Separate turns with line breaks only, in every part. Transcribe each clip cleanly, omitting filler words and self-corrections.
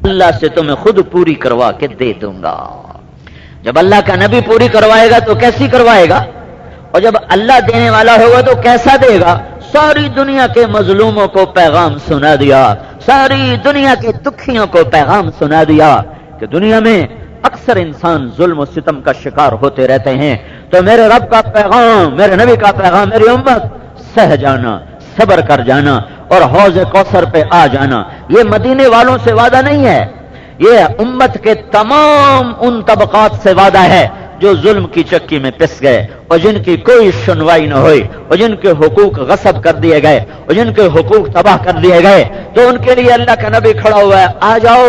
اللہ سے تمہیں خود پوری کروا کے دے دوں گا۔ جب اللہ کا نبی پوری کروائے گا تو کیسی کروائے گا، اور جب اللہ دینے والا ہوگا تو کیسا دے گا؟ ساری دنیا کے مظلوموں کو پیغام سنا دیا، ساری دنیا کے دکھیوں کو پیغام سنا دیا کہ دنیا میں اکثر انسان ظلم و ستم کا شکار ہوتے رہتے ہیں، تو میرے رب کا پیغام، میرے نبی کا پیغام، میری امت سہ جانا، صبر کر جانا اور حوض کوثر پہ آ جانا۔ یہ مدینے والوں سے وعدہ نہیں ہے، یہ امت کے تمام ان طبقات سے وعدہ ہے جو ظلم کی چکی میں پس گئے اور جن کی کوئی سنوائی نہ ہوئی اور جن کے حقوق غصب کر دیے گئے اور جن کے حقوق تباہ کر دیے گئے، تو ان کے لیے اللہ کا نبی کھڑا ہوا ہے، آ جاؤ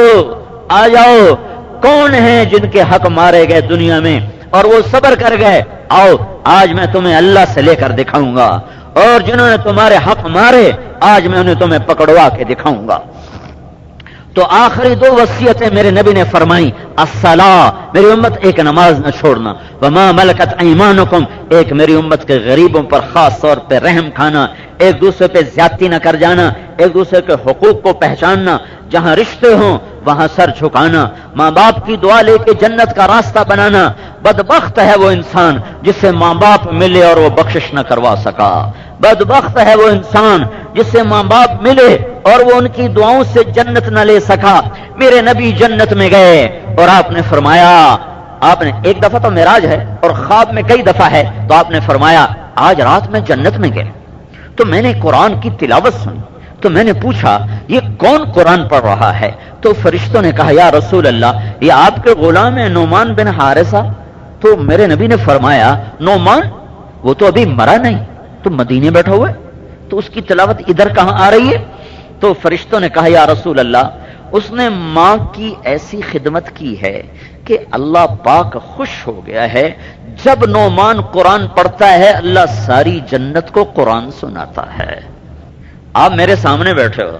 آ جاؤ، کون ہیں جن کے حق مارے گئے دنیا میں اور وہ صبر کر گئے، آؤ آج میں تمہیں اللہ سے لے کر دکھاؤں گا، اور جنہوں نے تمہارے حق مارے آج میں انہیں تمہیں پکڑوا کے دکھاؤں گا۔ تو آخری دو وصیتیں میرے نبی نے فرمائی، الصلاۃ، میری امت ایک نماز نہ چھوڑنا، وما ملکت ایمانکم، ایک میری امت کے غریبوں پر خاص طور پہ رحم کھانا، ایک دوسرے پہ زیادتی نہ کر جانا، ایک دوسرے کے حقوق کو پہچاننا، جہاں رشتے ہوں وہاں سر جھکانا، ماں باپ کی دعا لے کے جنت کا راستہ بنانا۔ بدبخت ہے وہ انسان جسے ماں باپ ملے اور وہ بخشش نہ کروا سکا، بدبخت ہے وہ انسان جس سے ماں باپ ملے اور وہ ان کی دعاؤں سے جنت نہ لے سکا۔ میرے نبی جنت میں گئے اور آپ نے فرمایا، آپ نے ایک دفعہ تو معراج ہے اور خواب میں کئی دفعہ ہے، تو آپ نے فرمایا آج رات میں جنت میں گئے تو میں نے قرآن کی تلاوت سنی، تو میں نے پوچھا یہ کون قرآن پڑھ رہا ہے؟ تو فرشتوں نے کہا یا رسول اللہ یہ آپ کے غلام ہیں نعمان بن حارثہ۔ تو میرے نبی نے فرمایا نعمان وہ تو ابھی مرا نہیں، تو مدینے بیٹھا ہوا ہے، تو اس کی تلاوت ادھر کہاں آ رہی ہے؟ تو فرشتوں نے کہا یا رسول اللہ اس نے ماں کی ایسی خدمت کی ہے کہ اللہ پاک خوش ہو گیا ہے، جب نعمان قرآن پڑھتا ہے اللہ ساری جنت کو قرآن سناتا ہے۔ آپ میرے سامنے بیٹھے ہو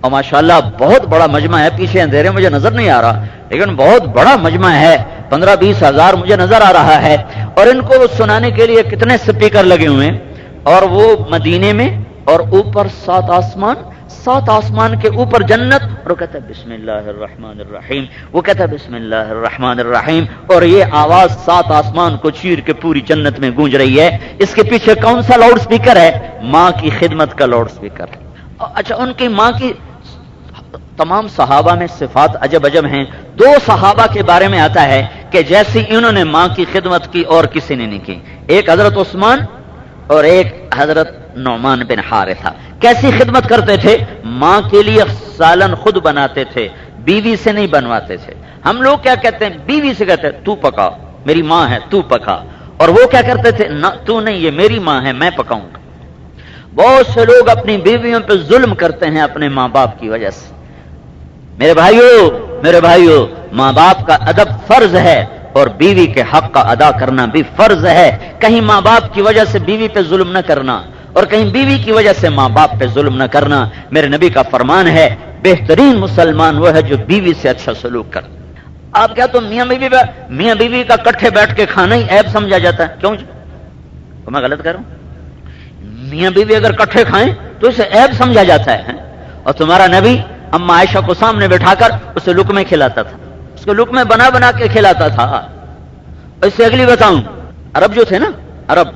اور ماشاءاللہ بہت بڑا مجمع ہے، پیچھے اندھیرے مجھے نظر نہیں آ رہا لیکن بہت بڑا مجمع ہے، 15-20 ہزار مجھے نظر آ رہا ہے، اور ان کو سنانے کے لیے کتنے سپیکر لگے ہوئے ہیں، اور وہ مدینے میں اور اوپر 7 آسمان، 7 آسمان کے اوپر جنت، اور وہ کہتا ہے بسم اللہ الرحمن الرحیم، وہ کہتا ہے بسم اللہ الرحمن الرحیم، اور یہ آواز 7 آسمان کو چیر کے پوری جنت میں گونج رہی ہے۔ اس کے پیچھے کون سا لاؤڈ سپیکر ہے؟ ماں کی خدمت کا لاؤڈ سپیکر۔ اچھا ان کی ماں کی تمام صحابہ میں صفات عجب عجب ہیں۔ 2 صحابہ کے بارے میں آتا ہے کہ جیسی انہوں نے ماں کی خدمت کی اور کسی نے نہیں کی، ایک حضرت عثمان اور ایک حضرت نعمان بن حارثہ۔ کیسی خدمت کرتے تھے؟ ماں کے لیے سالن خود بناتے تھے، بیوی سے نہیں بنواتے تھے۔ ہم لوگ کیا کہتے ہیں؟ بیوی سے کہتے ہیں تو پکا، میری ماں ہے تو پکا، اور وہ کیا کرتے تھے؟ نہ تو نہیں، یہ میری ماں ہے میں پکاؤں گا۔ بہت سے لوگ اپنی بیویوں پہ ظلم کرتے ہیں اپنے ماں باپ کی وجہ سے۔ میرے بھائیو ماں باپ کا ادب فرض ہے اور بیوی کے حق کا ادا کرنا بھی فرض ہے۔ کہیں ماں باپ کی وجہ سے بیوی پہ ظلم نہ کرنا اور کہیں بیوی کی وجہ سے ماں باپ پہ ظلم نہ کرنا۔ میرے نبی کا فرمان ہے بہترین مسلمان وہ ہے جو بیوی سے اچھا سلوک کر۔ آپ کیا تو میاں بیوی کا کٹھے بیٹھ کے کھانا ہی عیب سمجھا جاتا ہے؟ کیوں جی تو میں غلط کر رہا ہوں؟ میاں بیوی اگر کٹھے کھائیں تو اسے عیب سمجھا جاتا ہے، اور تمہارا نبی اما عائشہ کو سامنے بٹھا کر اسے لقمے کھلاتا تھا، اس کو لقمے بنا بنا کے کھلاتا تھا۔ اس سے اگلی بتاؤں، عرب جو تھے نا، عرب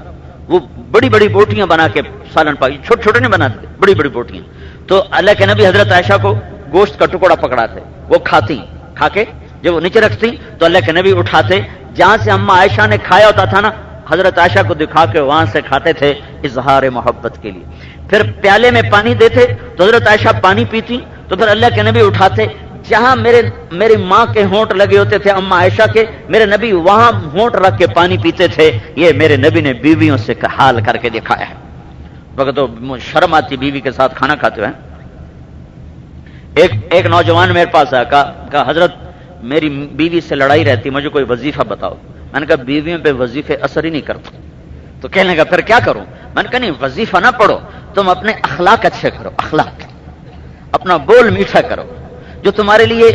وہ بڑی بڑی بوٹیاں بنا کے سالن پائی، چھوٹے چھوٹے نہیں بناتے، بڑی بڑی بوٹیاں۔ تو اللہ کے نبی حضرت عائشہ کو گوشت کا ٹکڑا پکڑاتے، وہ کھاتی، کھا کے جب وہ نیچے رکھتی تو اللہ کے نبی اٹھاتے، جہاں سے اما عائشہ نے کھایا ہوتا تھا نا حضرت عائشہ کو دکھا کے وہاں سے کھاتے تھے اظہار محبت کے لیے۔ پھر پیالے میں پانی دیتے تو حضرت عائشہ پانی پیتی، تو پھر اللہ کے نبی اٹھاتے، جہاں میری ماں کے ہونٹ لگے ہوتے تھے اما عائشہ کے، میرے نبی وہاں ہونٹ رکھ کے پانی پیتے تھے۔ یہ میرے نبی نے بیویوں سے حال کر کے دکھایا ہے۔ وقت تو شرم آتی بیوی کے ساتھ کھانا کھاتے ہوئے۔ ایک نوجوان میرے پاس آیا، کہا حضرت میری بیوی سے لڑائی رہتی، مجھے کوئی وظیفہ بتاؤ۔ میں نے کہا بیویوں پہ وظیفے اثر ہی نہیں کرتے۔ تو کہنے لگا پھر کیا کروں؟ میں نے کہا نہیں وظیفہ نہ پڑھو، تم اپنے اخلاق اچھے کرو، اخلاق، اپنا بول میٹھا کرو، جو تمہارے لیے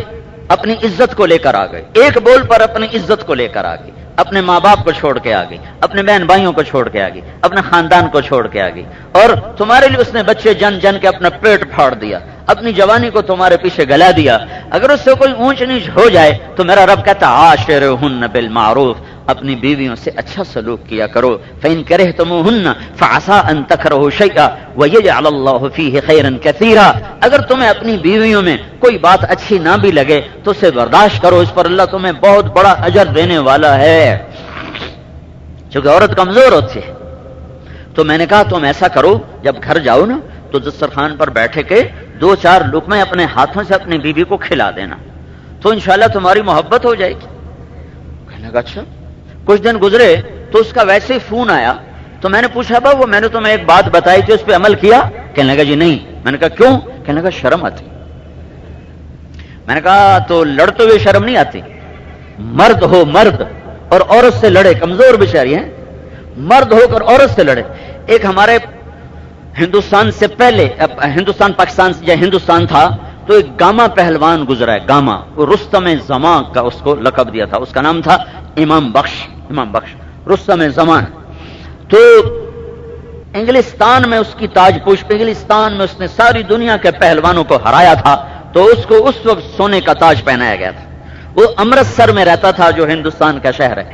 اپنی عزت کو لے کر آ گئے، ایک بول پر اپنی عزت کو لے کر آ گئی، اپنے ماں باپ کو چھوڑ کے آ گئی، اپنے بہن بھائیوں کو چھوڑ کے آ گئی، اپنے خاندان کو چھوڑ کے آ گئی، اور تمہارے لیے اس نے بچے جن جن کے اپنا پیٹ پھاڑ دیا، اپنی جوانی کو تمہارے پیچھے گلا دیا، اگر اس سے کوئی اونچ نیچ ہو جائے تو میرا رب کہتا عاشرہن بالمعروف، اپنی بیویوں سے اچھا سلوک کیا کرو، فإن کرہتموہن فعسى ان تکرہوا شیئا ویجعل اللہ فیہ خیرا کثیرا، اگر تمہیں اپنی بیویوں میں کوئی بات اچھی نہ بھی لگے تو اسے برداشت کرو، اس پر اللہ تمہیں بہت بڑا اجر دینے والا ہے۔ چونکہ عورت کمزور ہوتی ہے تو میں نے کہا تم ایسا کرو، جب گھر جاؤ نا تو دسترخوان پر بیٹھے کے 2-4 لقمے اپنے ہاتھوں سے اپنی بیوی کو کھلا دینا، تو انشاءاللہ تمہاری محبت ہو جائے گی۔ کہنے لگا اچھا۔ کچھ دن گزرے تو اس کا ویسے ہی فون آیا، تو میں نے پوچھا با وہ میں نے تمہیں ایک بات بتائی تھی اس پہ عمل کیا؟ کہنے لگا جی نہیں۔ میں نے کہا کیوں؟ کہنے لگا شرم آتی۔ میں نے کہا تو لڑتے ہوئے شرم نہیں آتی؟ مرد ہو مرد اور عورت سے لڑے، کمزور بیچاری ہیں، مرد ہو کر عورت سے لڑے۔ ایک ہمارے ہندوستان سے پہلے، ہندوستان پاکستان سے جب ہندوستان تھا تو ایک گاما پہلوان گزرا ہے، گاما، وہ رستم زمان کا اس کو لقب دیا تھا، اس کا نام تھا امام بخش رستم زمان۔ تو انگلستان میں اس کی تاج پوش، انگلستان میں اس نے ساری دنیا کے پہلوانوں کو ہرایا تھا، تو اس کو اس وقت سونے کا تاج پہنایا گیا تھا۔ وہ امرتسر میں رہتا تھا جو ہندوستان کا شہر ہے۔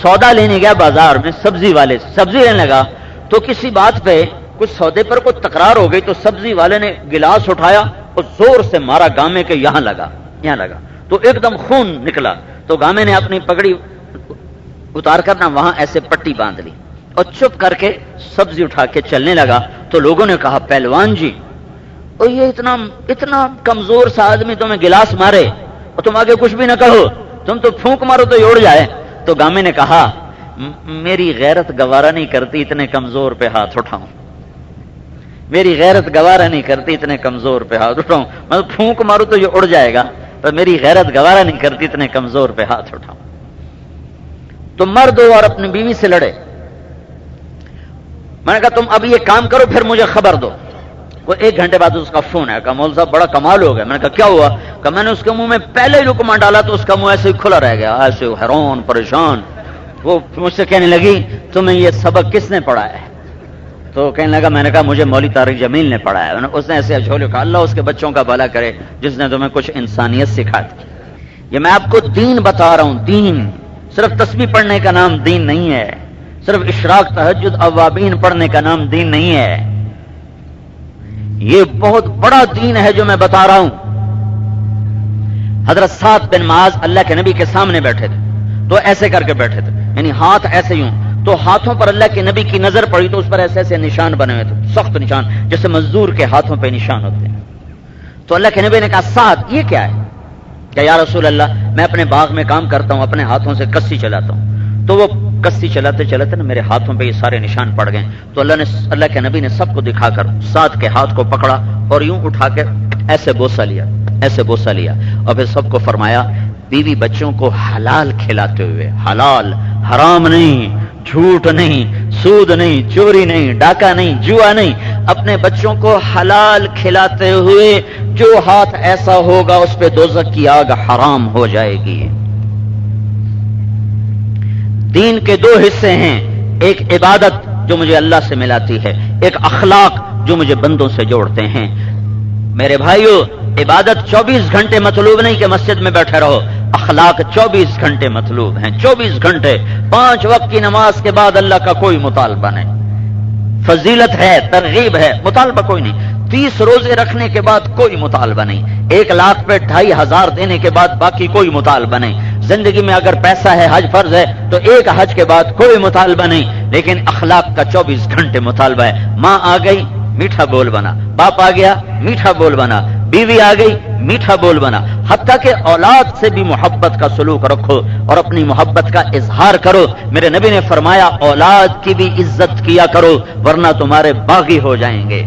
سودا لینے گیا بازار میں سبزی والے سے، سبزی لینے لگا تو کسی بات پہ کچھ سودے پر کوئی تکرار ہو گئی، تو سبزی والے نے گلاس اٹھایا اور زور سے مارا گامے کے، یہاں لگا تو ایک دم خون نکلا، تو گامے نے اپنی پگڑی اتار کر نہ وہاں ایسے پٹی باندھ لی اور چپ کر کے سبزی اٹھا کے چلنے لگا۔ تو لوگوں نے کہا پہلوان جی، اور یہ اتنا کمزور سا آدمی تمہیں گلاس مارے اور تم آگے کچھ بھی نہ کہو، تم تو پھونک مارو تو یہ اڑ جائے۔ تو گامے نے کہا میری غیرت گوارا نہیں کرتی اتنے کمزور پہ ہاتھ اٹھاؤں، میری غیرت گوارا نہیں کرتی اتنے کمزور پہ ہاتھ اٹھاؤں، میں پھونک ماروں تو یہ اڑ جائے گا، پر میری غیرت گوارا نہیں کرتی اتنے کمزور پہ ہاتھ اٹھاؤں۔ تو مرد ہو اور اپنی بیوی سے لڑے۔ میں نے کہا تم اب یہ کام کرو پھر مجھے خبر دو۔ وہ 1 گھنٹے بعد اس کا فون ہے، کہا مول صاحب بڑا کمال ہو گیا۔ میں نے کہا کیا ہوا؟ کہ میں نے اس کے منہ میں پہلے ہی لقمہ ڈالا تو اس کا منہ ایسے ہی کھلا رہ گیا، ایسے حیران پریشان۔ وہ مجھ سے کہنے لگی تمہیں یہ سبق کس نے پڑھایا ہے؟ تو کہنے لگا میں نے کہا مجھے مولوی طارق جمیل نے پڑھایا۔ اس نے ایسے جھولے کہا اللہ اس کے بچوں کا بھلا کرے جس نے تمہیں کچھ انسانیت سکھا دی۔ یہ میں آپ کو دین بتا رہا ہوں، دین صرف تسبیح پڑھنے کا نام دین نہیں ہے، صرف اشراق تہجد اوابین پڑھنے کا نام دین نہیں ہے، یہ بہت بڑا دین ہے جو میں بتا رہا ہوں۔ حضرت سعد بن معاذ اللہ کے نبی کے سامنے بیٹھے تھے، تو ایسے کر کے بیٹھے تھے، یعنی ہاتھ ایسے یوں، تو ہاتھوں پر اللہ کے نبی کی نظر پڑی تو اس پر ایسے ایسے نشان بنے ہوئے تھے، سخت نشان جیسے مزدور کے ہاتھوں پہ نشان ہوتے ہیں۔ تو اللہ کے نبی نے کہا سعد یہ کیا ہے؟ کہ یا رسول اللہ میں اپنے باغ میں کام کرتا ہوں، اپنے ہاتھوں سے کسی چلاتا ہوں، تو وہ کسی چلاتے چلاتے نا میرے ہاتھوں پہ یہ سارے نشان پڑ گئے۔ تو اللہ کے نبی نے سب کو دکھا کر سعد کے ہاتھ کو پکڑا اور یوں اٹھا کے ایسے بوسہ لیا اور پھر سب کو فرمایا بیوی بچوں کو حلال کھلاتے ہوئے، حلال، حرام نہیں، جھوٹ نہیں، سود نہیں، چوری نہیں، ڈاکہ نہیں، جوا نہیں، اپنے بچوں کو حلال کھلاتے ہوئے جو ہاتھ ایسا ہوگا اس پہ دوزخ کی آگ حرام ہو جائے گی۔ دین کے 2 حصے ہیں، ایک عبادت جو مجھے اللہ سے ملاتی ہے، ایک اخلاق جو مجھے بندوں سے جوڑتے ہیں۔ میرے بھائیو، عبادت 24 گھنٹے مطلوب نہیں کہ مسجد میں بیٹھے رہو، اخلاق 24 گھنٹے مطلوب ہیں، 24 گھنٹے۔ 5 وقت کی نماز کے بعد اللہ کا کوئی مطالبہ نہیں، فضیلت ہے، ترغیب ہے، مطالبہ کوئی نہیں۔ 30 روزے رکھنے کے بعد کوئی مطالبہ نہیں، 1 لاکھ پہ 2500 دینے کے بعد باقی کوئی مطالبہ نہیں۔ زندگی میں اگر پیسہ ہے، حج فرض ہے، تو 1 حج کے بعد کوئی مطالبہ نہیں، لیکن اخلاق کا 24 گھنٹے مطالبہ ہے۔ ماں آ گئی میٹھا بول بنا، باپ آ گیا میٹھا بول بنا، بیوی آ گئی میٹھا بول بنا، حتیٰ کہ اولاد سے بھی محبت کا سلوک رکھو اور اپنی محبت کا اظہار کرو۔ میرے نبی نے فرمایا اولاد کی بھی عزت کیا کرو ورنہ تمہارے باغی ہو جائیں گے۔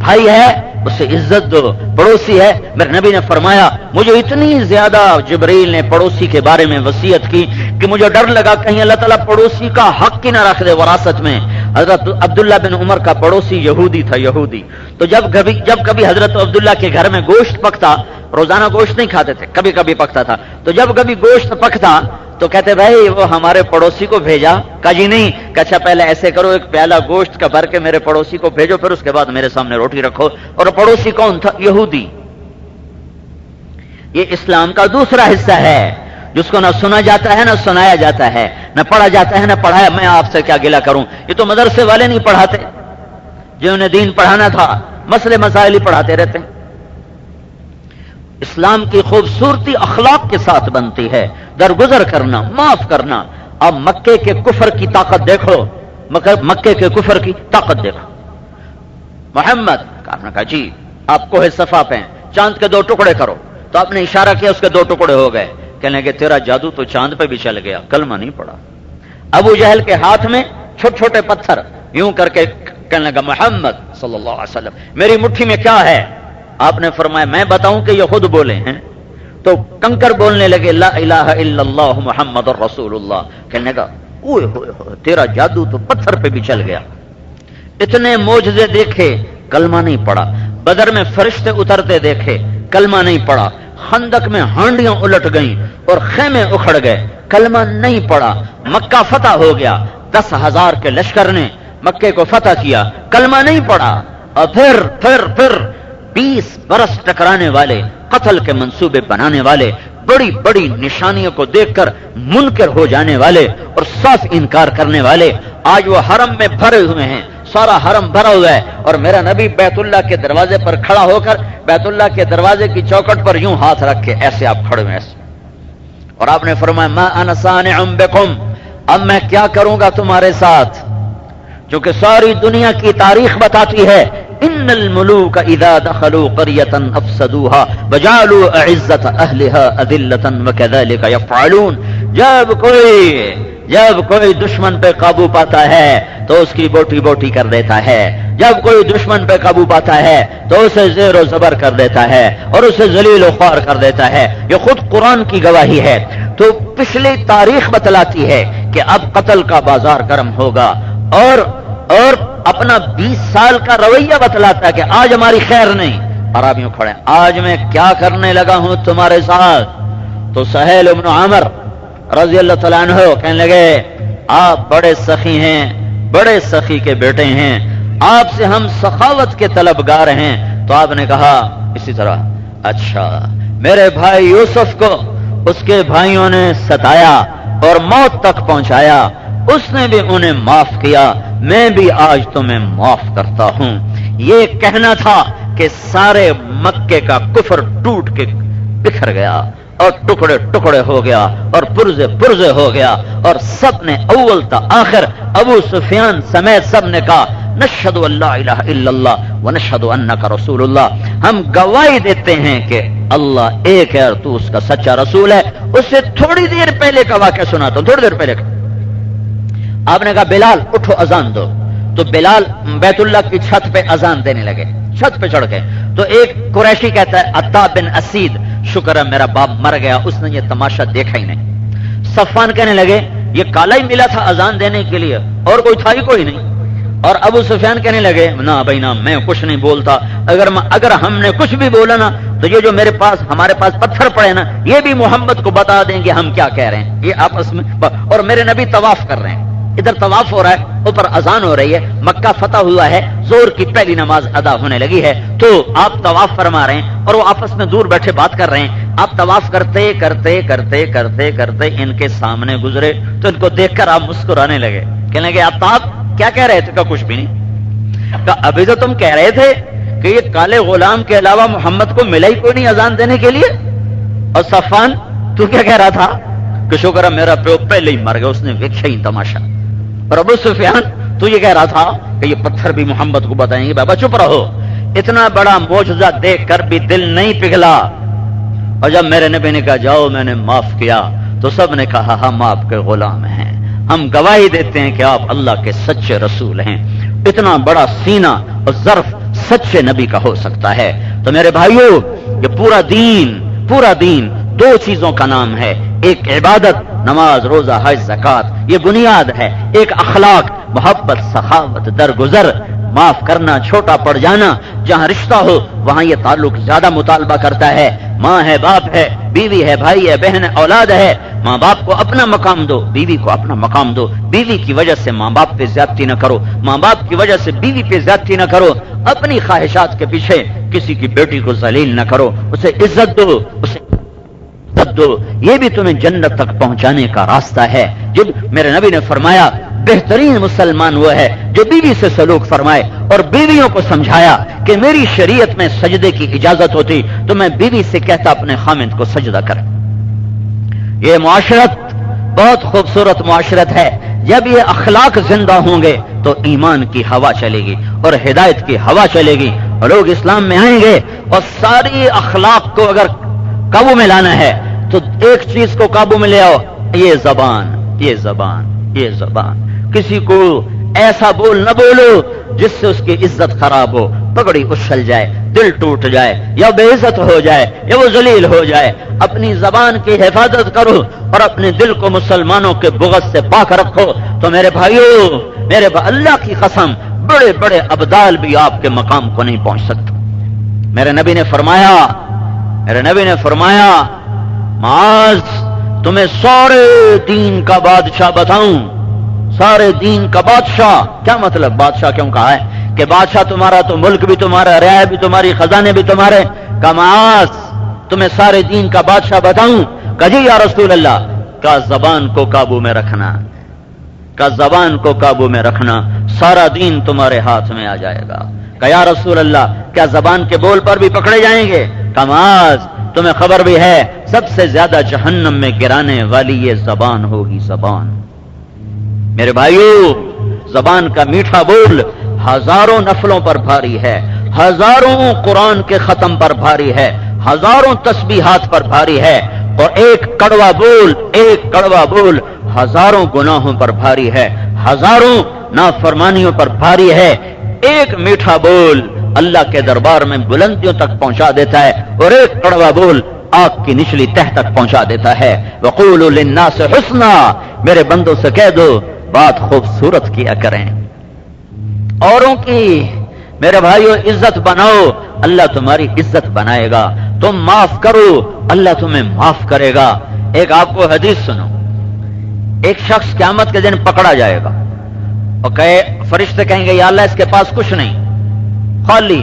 بھائی ہے اسے عزت دو، پڑوسی ہے، میرے نبی نے فرمایا مجھے اتنی زیادہ جبریل نے پڑوسی کے بارے میں وصیت کی کہ مجھے ڈر لگا کہیں اللہ تعالیٰ پڑوسی کا حق کی نہ رکھ دے وراثت میں۔ حضرت عبداللہ بن عمر کا پڑوسی یہودی تھا، یہودی، تو جب کبھی حضرت عبداللہ کے گھر میں گوشت پکتا، روزانہ گوشت نہیں کھاتے تھے، کبھی کبھی پکتا تھا، تو جب کبھی گوشت پکتا تو کہتے بھائی وہ ہمارے پڑوسی کو بھیجا؟ کہا جی نہیں۔ کہ اچھا پہلے ایسے کرو، ایک پیالہ گوشت کا بھر کے میرے پڑوسی کو بھیجو، پھر اس کے بعد میرے سامنے روٹی رکھو۔ اور پڑوسی کون تھا؟ یہودی۔ یہ اسلام کا دوسرا حصہ ہے جس کو نہ سنا جاتا ہے نہ سنایا جاتا ہے، نہ پڑھا جاتا ہے نہ پڑھایا۔ میں آپ سے کیا گلہ کروں، یہ تو مدرسے والے نہیں پڑھاتے، جنہوں نے دین پڑھانا تھا مسئلے مسائل ہی پڑھاتے رہتے ہیں۔ اسلام کی خوبصورتی اخلاق کے ساتھ بنتی ہے، درگزر کرنا، معاف کرنا۔ اب مکے کے کفر کی طاقت دیکھو، مکے کے کفر کی طاقت دیکھو۔ محمد کہا جی آپ کوہ صفا پہ چاند کے 2 ٹکڑے کرو، تو آپ نے اشارہ کیا، اس کے 2 ٹکڑے ہو گئے۔ کہنے لگے تیرا جادو تو چاند پہ بھی چل گیا، کلمہ نہیں پڑا۔ ابو جہل کے ہاتھ میں چھوٹے چھوٹے پتھر یوں کر کے کہنے لگا محمد صلی اللہ علیہ وسلم میری مٹھی میں کیا ہے؟ آپ نے فرمایا میں بتاؤں کہ یہ خود بولے ہیں؟ تو کنکر بولنے لگے لا الہ الا اللہ محمد الرسول اللہ۔ کہنے لگا اوئے ہوئے ہوئے تیرا جادو تو پتھر پہ بھی چل گیا۔ اتنے معجزے دیکھے، کلمہ نہیں پڑا۔ بدر میں فرشتے اترتے دیکھے، کلمہ نہیں پڑا۔ خندق میں ہانڈیاں الٹ گئیں اور خیمے اکھڑ گئے، کلمہ نہیں پڑا۔ مکہ فتح ہو گیا، 10,000 کے لشکر نے مکے کو فتح کیا، کلمہ نہیں پڑا۔ اور پھر 20 برس ٹکرانے والے، قتل کے منصوبے بنانے والے، بڑی بڑی نشانیوں کو دیکھ کر منکر ہو جانے والے اور صاف انکار کرنے والے آج وہ حرم میں بھرے ہوئے ہیں، سارا حرم بھرا ہوا ہے، اور میرا نبی بیت اللہ کے دروازے پر کھڑا ہو کر بیت اللہ کے دروازے کی چوکھٹ پر یوں ہاتھ رکھ کے ایسے آپ کھڑے ہوئے ایسے، اور آپ نے فرمایا ما انا صانع بکم، اب میں کیا کروں گا تمہارے ساتھ؟ چونکہ ساری دنیا کی تاریخ بتاتی ہے ان الملوک اذا دخلوا قرية افسدوها وجعلوا اعزة اهلها اذلة وكذلك يفعلون۔ جب کوئی دشمن پہ قابو پاتا ہے تو اس کی بوٹی بوٹی کر دیتا ہے، جب کوئی دشمن پہ قابو پاتا ہے تو اسے زیر و زبر کر دیتا ہے اور اسے ذلیل و خوار کر دیتا ہے۔ یہ خود قرآن کی گواہی ہے۔ تو پچھلی تاریخ بتلاتی ہے کہ اب قتل کا بازار گرم ہوگا، اور اپنا 20 سال کا رویہ بتلاتا ہے کہ آج ہماری خیر نہیں، اور آپ یوں کھڑے آج میں کیا کرنے لگا ہوں تمہارے ساتھ۔ تو سہیل بن عمر رضی اللہ تعالیٰ عنہ کہنے لگے آپ بڑے سخی ہیں، بڑے سخی کے بیٹے ہیں، آپ سے ہم سخاوت کے طلبگار ہیں۔ تو آپ نے کہا اسی طرح اچھا میرے بھائی یوسف کو اس کے بھائیوں نے ستایا اور موت تک پہنچایا، اس نے بھی انہیں معاف کیا، میں بھی آج تمہیں معاف کرتا ہوں۔ یہ کہنا تھا کہ سارے مکے کا کفر ٹوٹ کے بکھر گیا اور ٹکڑے ٹکڑے ہو گیا اور پرزے پرزے ہو گیا، اور سب نے اول تا آخر ابو سفیان سمیت سب نے کہا نشہد ان لا الہ الا اللہ ونشہد انک رسول اللہ، ہم گواہی دیتے ہیں کہ اللہ ایک ہے اور تو اس کا سچا رسول ہے۔ اس سے تھوڑی دیر پہلے کا واقعہ سناتا ہوں، تھوڑی دیر پہلے کا۔ آپ نے کہا بلال اٹھو اذان دو، تو بلال بیت اللہ کی چھت پہ اذان دینے لگے، چھت پہ چڑھ گئے۔ تو ایک قریشی کہتا ہے عطا بن اسید شکر ہے میرا باپ مر گیا، اس نے یہ تماشا دیکھا ہی نہیں۔ صفوان کہنے لگے یہ کالا ہی ملا تھا اذان دینے کے لیے، اور کوئی تھا ہی کوئی نہیں۔ اور ابو سفیان کہنے لگے نہ بھائی نہ، میں کچھ نہیں بولتا، اگر ہم نے کچھ بھی بولا نا تو یہ جو ہمارے پاس پتھر پڑے نا یہ بھی محمد کو بتا دیں گے ہم کیا کہہ رہے ہیں۔ یہ آپس میں، اور میرے نبی طواف کر رہے ہیں، ادھر طواف ہو رہا ہے، اوپر اذان ہو رہی ہے، مکہ فتح ہوا ہے، زور کی پہلی نماز ادا ہونے لگی ہے، تو آپ طواف فرما رہے ہیں اور وہ آپس میں دور بیٹھے بات کر رہے ہیں۔ آپ طواف کرتے کرتے کرتے کرتے کرتے ان کے سامنے گزرے تو ان کو دیکھ کر آپ مسکرانے لگے، کہنے لگے آپ کیا کہہ رہے تھے؟ کہا کچھ بھی نہیں۔ کہا ابھی تو تم کہہ رہے تھے کہ یہ کالے غلام کے علاوہ محمد کو ملا ہی کوئی نہیں اذان دینے کے لیے، اور صفوان تو کیا کہہ رہا تھا کہ شکر ہے میرا پیو پہلے ہی مر گیا، اس نے دیکھا ہی تماشا۔ اور ابو سفیان تو یہ کہہ رہا تھا کہ یہ پتھر بھی محمد کو بتائیں گے۔ بابا چپ رہو، اتنا بڑا معجزہ دیکھ کر بھی دل نہیں پگھلا۔ اور جب میرے نبی نے کہا جاؤ میں نے معاف کیا، تو سب نے کہا ہم آپ کے غلام ہیں، ہم گواہی دیتے ہیں کہ آپ اللہ کے سچے رسول ہیں۔ اتنا بڑا سینہ اور ظرف سچے نبی کا ہو سکتا ہے۔ تو میرے بھائیو یہ پورا دین 2 چیزوں کا نام ہے، ایک عبادت نماز روزہ حج زکات، یہ بنیاد ہے، ایک اخلاق محبت سخاوت درگزر معاف کرنا چھوٹا پڑ جانا، جہاں رشتہ ہو وہاں یہ تعلق زیادہ مطالبہ کرتا ہے، ماں ہے، باپ ہے، بیوی ہے، بھائی ہے، بہن ہے، اولاد ہے. ماں باپ کو اپنا مقام دو، بیوی کو اپنا مقام دو. بیوی کی وجہ سے ماں باپ پہ زیادتی نہ کرو، ماں باپ کی وجہ سے بیوی پہ زیادتی نہ کرو. اپنی خواہشات کے پیچھے کسی کی بیٹی کو ذلیل نہ کرو، اسے عزت دو، اسے عزت دو. یہ بھی تمہیں جنت تک پہنچانے کا راستہ ہے. جب میرے نبی نے فرمایا بہترین مسلمان وہ ہے جو بیوی سے سلوک فرمائے، اور بیویوں کو سمجھایا کہ میری شریعت میں سجدے کی اجازت ہوتی تو میں بیوی سے کہتا اپنے خامند کو سجدہ کر. یہ معاشرت بہت خوبصورت معاشرت ہے. جب یہ اخلاق زندہ ہوں گے تو ایمان کی ہوا چلے گی اور ہدایت کی ہوا چلے گی، اور لوگ اسلام میں آئیں گے. اور ساری اخلاق کو اگر قابو میں لانا ہے تو ایک چیز کو قابو میں لے آؤ، یہ زبان، یہ زبان، یہ زبان. کسی کو ایسا بول نہ بولو جس سے اس کی عزت خراب ہو، پگڑی اچھل جائے، دل ٹوٹ جائے، یا بے عزت ہو جائے، یا وہ ذلیل ہو جائے. اپنی زبان کی حفاظت کرو اور اپنے دل کو مسلمانوں کے بغض سے پاک رکھو. تو میرے بھائیو، اللہ کی قسم بڑے بڑے ابدال بھی آپ کے مقام کو نہیں پہنچ سکتے. میرے نبی نے فرمایا معاذ تمہیں سارے دین کا بادشاہ بتاؤں. سارے دین کا بادشاہ کیا مطلب؟ بادشاہ کیوں کہا ہے کہ بادشاہ تمہارا تو ملک بھی تمہارا، رعایا بھی تمہاری، خزانے بھی تمہارے. کہ معاذ تمہیں سارے دین کا بادشاہ بتاؤں؟ کہ جی یا رسول اللہ. کا زبان کو قابو میں رکھنا، کا زبان کو قابو میں رکھنا، سارا دین تمہارے ہاتھ میں آ جائے گا. کہ یا رسول اللہ کیا زبان کے بول پر بھی پکڑے جائیں گے؟ کہ معاذ تمہیں خبر بھی ہے سب سے زیادہ جہنم میں گرانے والی یہ زبان ہوگی. زبان میرے بھائیو، زبان کا میٹھا بول ہزاروں نفلوں پر بھاری ہے، ہزاروں قرآن کے ختم پر بھاری ہے، ہزاروں تسبیحات پر بھاری ہے. اور ایک کڑوا بول ہزاروں گناہوں پر بھاری ہے، ہزاروں نافرمانیوں پر بھاری ہے. ایک میٹھا بول اللہ کے دربار میں بلندیوں تک پہنچا دیتا ہے، اور ایک کڑوا بول آگ کی نچلی تہ تک پہنچا دیتا ہے. وقولوا للناس حسنا، میرے بندوں سے کہہ دو بات خوبصورت کیا کریں. اوروں کی میرے بھائیو عزت بناؤ، اللہ تمہاری عزت بنائے گا. تم معاف کرو، اللہ تمہیں معاف کرے گا. ایک آپ کو حدیث سنو. ایک شخص قیامت کے دن پکڑا جائے گا اور فرشتے کہیں گے یا اللہ اس کے پاس کچھ نہیں، خالی،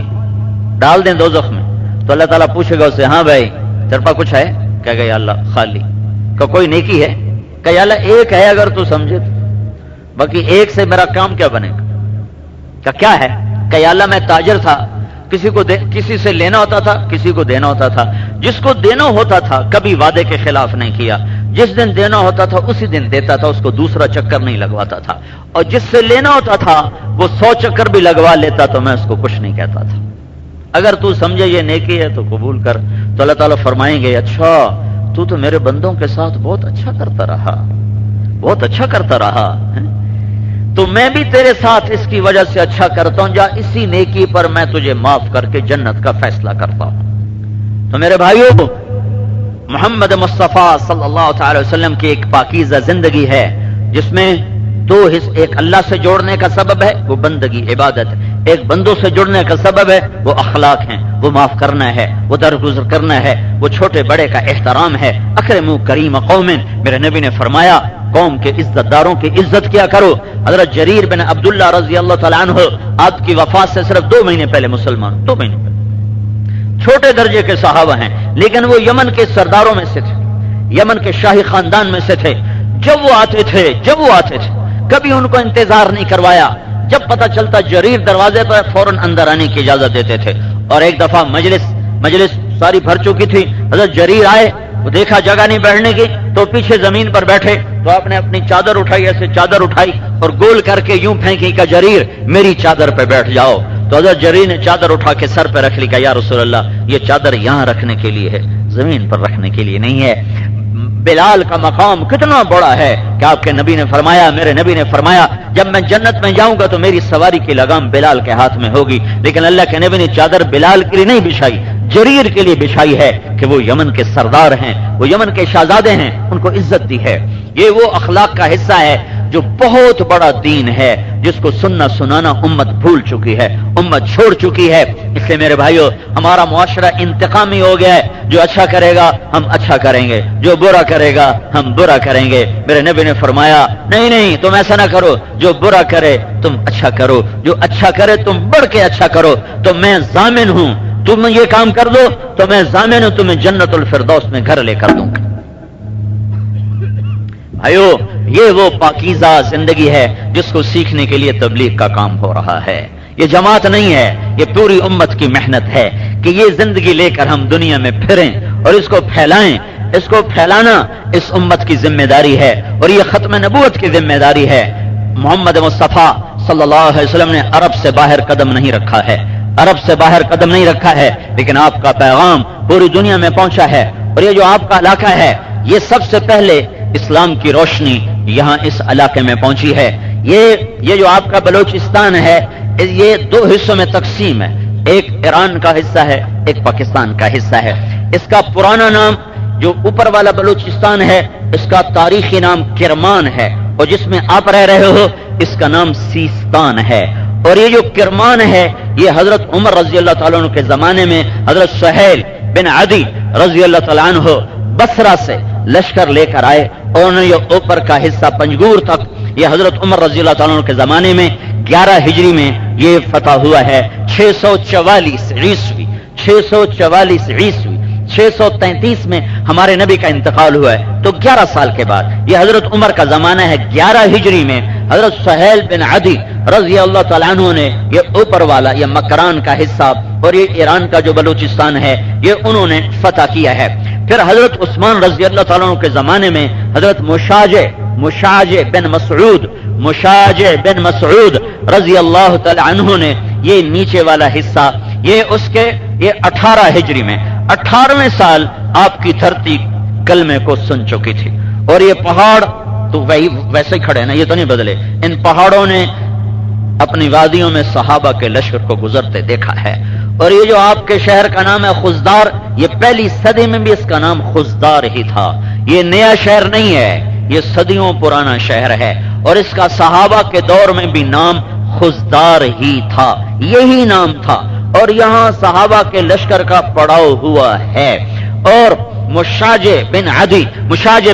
ڈال دیں دوزخ میں. تو اللہ تعالیٰ پوچھے گا اسے ہاں بھائی تیرے پاس کچھ ہے؟ کہے گا یا اللہ خالی. کہ کوئی نیکی ہے؟ کہ یا اللہ ایک ہے اگر تو سمجھے تو، باقی ایک سے میرا کام کیا بنے گا؟ کہ کیا ہے؟ کہ یا اللہ میں تاجر تھا، کسی سے لینا ہوتا تھا، کسی کو دینا ہوتا تھا. جس کو دینا ہوتا تھا کبھی وعدے کے خلاف نہیں کیا، جس دن دینا ہوتا تھا اسی دن دیتا تھا، اس کو دوسرا چکر نہیں لگواتا تھا. اور جس سے لینا ہوتا تھا وہ 100 چکر بھی لگوا لیتا تو میں اس کو کچھ نہیں کہتا تھا. اگر تو سمجھے یہ نیکی ہے تو قبول کر. تو اللہ تعالیٰ فرمائیں گے اچھا تو میرے بندوں کے ساتھ بہت اچھا کرتا رہا، بہت اچھا کرتا رہا، تو میں بھی تیرے ساتھ اس کی وجہ سے اچھا کرتا ہوں، جا اسی نیکی پر میں تجھے معاف کر کے جنت کا فیصلہ کرتا ہوں. تو میرے بھائیوں، محمد مصطفیٰ صلی اللہ تعالی وسلم کی ایک پاکیزہ زندگی ہے جس میں دو حصے، ایک اللہ سے جوڑنے کا سبب ہے وہ بندگی عبادت، ایک بندوں سے جڑنے کا سبب ہے وہ اخلاق ہیں، وہ معاف کرنا ہے، وہ درگزر کرنا ہے، وہ چھوٹے بڑے کا احترام ہے. اکرموا کریم قوم، میرے نبی نے فرمایا قوم کے عزت داروں کی عزت کیا کرو. حضرت جریر بن عبداللہ رضی اللہ تعالیٰ عنہ آپ کی وفات سے صرف 2 مہینے پہلے مسلمان، 2 مہینے پہلے، چھوٹے درجے کے صحابہ ہیں لیکن وہ یمن کے سرداروں میں سے تھے، یمن کے شاہی خاندان میں سے تھے. جب وہ آتے تھے کبھی ان کو انتظار نہیں کروایا. جب پتہ چلتا جریر دروازے پر فوراً اندر آنے کی اجازت دیتے تھے. اور ایک دفعہ مجلس ساری بھر چکی تھی، حضرت جریر آئے، وہ دیکھا جگہ نہیں بیٹھنے کی تو پیچھے زمین پر بیٹھے. تو آپ نے اپنی چادر اٹھائی، ایسے چادر اٹھائی اور گول کر کے یوں پھینکی کہ جریر میری چادر پہ بیٹھ جاؤ. تو حضرت جریر نے چادر اٹھا کے سر پہ رکھ لی کہ یا رسول اللہ یہ چادر یہاں رکھنے کے لیے ہے، زمین پر رکھنے کے لیے نہیں ہے. بلال کا مقام کتنا بڑا ہے کہ آپ کے نبی نے فرمایا، میرے نبی نے فرمایا جب میں جنت میں جاؤں گا تو میری سواری کی لگام بلال کے ہاتھ میں ہوگی. لیکن اللہ کے نبی نے چادر بلال کے لیے نہیں بچھائی، جریر کے لیے بچھائی ہے کہ وہ یمن کے سردار ہیں، وہ یمن کے شہزادے ہیں، ان کو عزت دی ہے. یہ وہ اخلاق کا حصہ ہے جو بہت بڑا دین ہے جس کو سننا سنانا امت بھول چکی ہے، امت چھوڑ چکی ہے۔ اس لیے میرے بھائیو، ہمارا معاشرہ انتقامی ہو گیا ہے، جو اچھا کرے گا ہم اچھا کریں گے، جو برا کرے گا ہم برا کریں گے۔ میرے نبی نے فرمایا نہیں نہیں، تم ایسا نہ کرو، جو برا کرے تم اچھا کرو، جو اچھا کرے تم بڑھ کے اچھا کرو۔ تو میں ضامن ہوں، تم یہ کام کر دو تو میں ضامن ہوں تمہیں جنت الفردوس میں گھر لے کر دوں گا۔ بھائیو، یہ وہ پاکیزہ زندگی ہے جس کو سیکھنے کے لیے تبلیغ کا کام ہو رہا ہے۔ یہ جماعت نہیں ہے، یہ پوری امت کی محنت ہے کہ یہ زندگی لے کر ہم دنیا میں پھریں اور اس کو پھیلائیں۔ اس کو پھیلانا اس امت کی ذمہ داری ہے اور یہ ختم نبوت کی ذمہ داری ہے۔ محمد مصطفیٰ صلی اللہ علیہ وسلم نے عرب سے باہر قدم نہیں رکھا ہے، عرب سے باہر قدم نہیں رکھا ہے، لیکن آپ کا پیغام پوری دنیا میں پہنچا ہے۔ اور یہ جو آپ کا علاقہ ہے، یہ سب سے پہلے اسلام کی روشنی یہاں اس علاقے میں پہنچی ہے۔ یہ جو آپ کا بلوچستان ہے، یہ دو حصوں میں تقسیم ہے، ایک ایران کا حصہ ہے، ایک پاکستان کا حصہ ہے۔ اس کا پرانا نام جو اوپر والا بلوچستان ہے، اس کا تاریخی نام کرمان ہے، اور جس میں آپ رہ رہے ہو اس کا نام سیستان ہے۔ اور یہ جو کرمان ہے، یہ حضرت عمر رضی اللہ تعالیٰ عنہ کے زمانے میں حضرت سہیل بن عدی رضی اللہ تعالیٰ عنہ بصرہ سے لشکر لے کر آئے، اور انہوں نے یہ اوپر کا حصہ پنجگور تک، یہ حضرت عمر رضی اللہ تعالیٰ عنہ کے زمانے میں 11 ہجری میں یہ فتح ہوا ہے۔ 644 عیسوی 633 میں ہمارے نبی کا انتقال ہوا ہے، تو 11 سال کے بعد یہ حضرت عمر کا زمانہ ہے۔ 11 ہجری میں حضرت سہیل بن عدی رضی اللہ تعالیٰ عنہ نے یہ اوپر والا، یہ مکران کا حصہ اور یہ ایران کا جو بلوچستان ہے، یہ انہوں نے فتح کیا ہے۔ پھر حضرت عثمان رضی اللہ تعالیٰ عنہ کے زمانے میں حضرت مشاجع بن مسعود رضی اللہ تعالیٰ عنہ نے یہ نیچے والا حصہ، یہ 18 ہجری میں 18ویں سال آپ کی دھرتی کلمے کو سن چکی تھی، اور یہ پہاڑ تو ویسے ہی کھڑے نا، یہ تو نہیں بدلے۔ ان پہاڑوں نے اپنی وادیوں میں صحابہ کے لشکر کو گزرتے دیکھا ہے۔ اور یہ جو آپ کے شہر کا نام ہے خزدار، یہ پہلی صدی میں بھی اس کا نام خزدار ہی تھا، یہ نیا شہر نہیں ہے، یہ صدیوں پرانا شہر ہے، اور اس کا صحابہ کے دور میں بھی نام خزدار ہی تھا، یہی نام تھا، اور یہاں صحابہ کے لشکر کا پڑاؤ ہوا ہے۔ اور مشاجع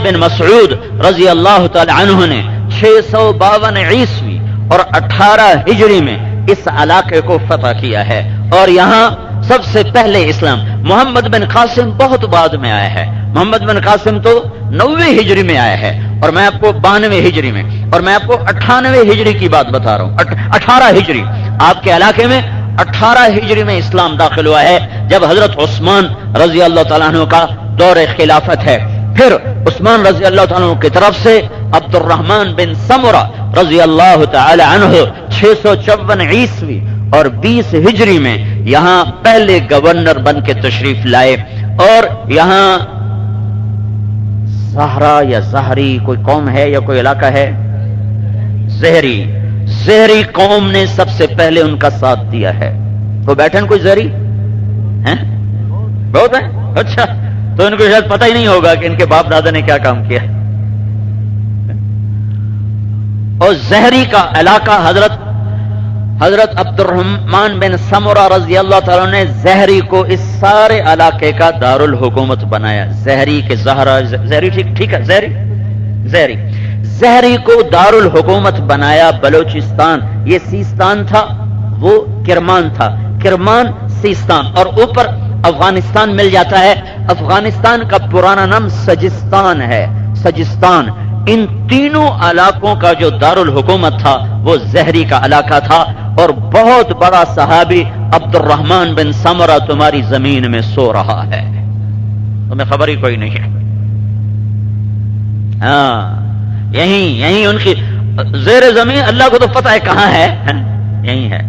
بن مسعود رضی اللہ تعالی عنہ نے 652 عیسوی اور 18 ہجری میں اس علاقے کو فتح کیا ہے، اور یہاں سب سے پہلے اسلام۔ محمد بن قاسم بہت بعد میں آیا ہے، محمد بن قاسم تو 90 ہجری میں آیا ہے، اور میں آپ کو 92 ہجری میں، اور میں آپ کو 98 ہجری کی بات بتا رہا ہوں۔ 18 ہجری آپ کے علاقے میں 18 ہجری میں اسلام داخل ہوا ہے، جب حضرت عثمان رضی اللہ تعالیٰ عنہ کا دور خلافت ہے۔ پھر عثمان رضی اللہ تعالیٰ عنہ کی طرف سے عبد الرحمن بن سمرہ رضی اللہ تعالی عنہ 654 عیسوی اور 20 ہجری میں یہاں پہلے گورنر بن کے تشریف لائے، اور یہاں زہرا یا زہری کوئی قوم ہے یا کوئی علاقہ ہے، زہری قوم نے سب سے پہلے ان کا ساتھ دیا ہے۔ تو بیٹھن کوئی زہری ہیں؟ بہت ہے، اچھا، تو ان کو شاید پتہ ہی نہیں ہوگا کہ ان کے باپ دادا نے کیا کام کیا۔ اور زہری کا علاقہ حضرت عبد الرحمن بن سمرہ رضی اللہ تعالیٰ نے زہری کو اس سارے علاقے کا دارالحکومت بنایا۔ زہری کے زہری ٹھیک ہے، زہری کو دارالحکومت بنایا بلوچستان، یہ سیستان تھا، وہ کرمان تھا، کرمان سیستان، اور اوپر افغانستان مل جاتا ہے۔ افغانستان کا پرانا نام سجستان ہے، سجستان۔ ان تینوں علاقوں کا جو دارالحکومت تھا وہ زہری کا علاقہ تھا، اور بہت بڑا صحابی عبد الرحمن بن سمرہ تمہاری زمین میں سو رہا ہے، تمہیں خبر ہی کوئی نہیں ہے۔ ہاں، یہی ان کی زیر زمین، اللہ کو تو پتہ ہے کہاں ہے، یہی ہے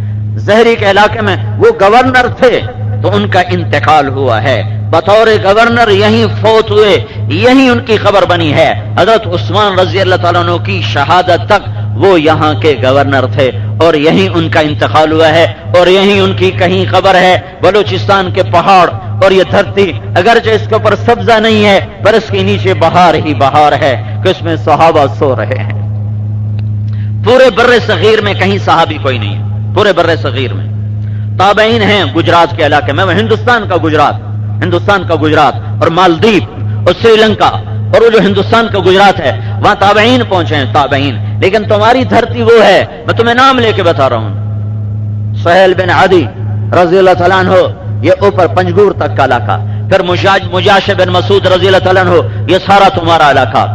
زہری کے علاقے میں۔ وہ گورنر تھے تو ان کا انتقال ہوا ہے، بطور گورنر یہیں فوت ہوئے، یہیں ان کی خبر بنی ہے۔ حضرت عثمان رضی اللہ تعالیٰ عنہ کی شہادت تک وہ یہاں کے گورنر تھے، اور یہیں ان کا انتقال ہوا ہے، اور یہیں ان کی کہیں خبر ہے۔ بلوچستان کے پہاڑ اور یہ دھرتی اگرچہ اس کے اوپر سبزہ نہیں ہے، پر اس کے نیچے بہار ہی بہار ہے کہ اس میں صحابہ سو رہے ہیں۔ پورے بر صغیر میں کہیں صحابی کوئی نہیں ہے، پورے بر صغیر میں تابعین ہیں گجرات کے علاقے میں، وہ ہندوستان کا گجرات اور مالدیپ اور سری لنکا اور وہ جو ہندوستان کا گجرات ہے وہاں تابعین پہنچے ہیں، تابعین. لیکن تمہاری دھرتی وہ ہے، میں تمہیں نام لے کے بتا رہا ہوں، سہیل بن عدی رضی اللہ تعالیٰ عنہ، یہ اوپر پنجگور تک کا علاقہ، پھر مجاش بن مسعود رضی اللہ تعالیٰ عنہ، یہ سارا تمہارا علاقہ،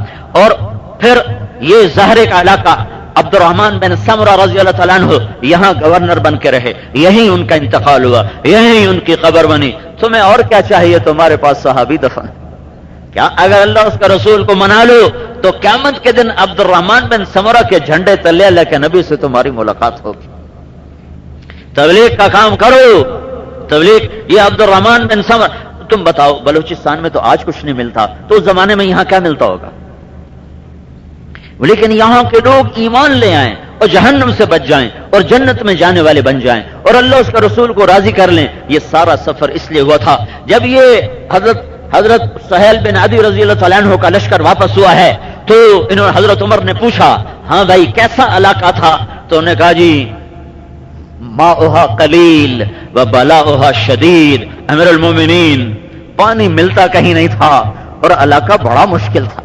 اور پھر یہ زہرے کا علاقہ عبد الرحمن بن سمرہ رضی اللہ تعالیٰ عنہ یہاں گورنر بن کے رہے، یہیں ان کا انتقال ہوا، یہیں ان کی قبر بنی. تمہیں اور کیا چاہیے؟ تمہارے پاس صحابی دفن. کیا اگر اللہ اس کا رسول کو منا لو تو قیامت کے دن عبد الرحمن بن سمرہ کے جھنڈے تلے اللہ کے نبی سے تمہاری ملاقات ہوگی. تبلیغ کا کام کرو، تبلیغ. یہ عبد الرحمن بن سمرہ، تم بتاؤ بلوچستان میں تو آج کچھ نہیں ملتا، تو اس زمانے میں یہاں کیا ملتا ہوگا؟ لیکن یہاں کے لوگ ایمان لے آئیں اور جہنم سے بچ جائیں اور جنت میں جانے والے بن جائیں اور اللہ اس کے رسول کو راضی کر لیں. یہ سارا سفر اس لیے ہوا تھا. جب یہ حضرت سہیل بن عدی رضی اللہ تعالیٰ عنہ کا لشکر واپس ہوا ہے تو انہوں نے حضرت عمر نے پوچھا، ہاں بھائی کیسا علاقہ تھا؟ تو انہوں نے کہا جی ماؤہا قلیل و بلاؤہا شدید. امیر المومنین، پانی ملتا کہیں نہیں تھا اور علاقہ بڑا مشکل تھا.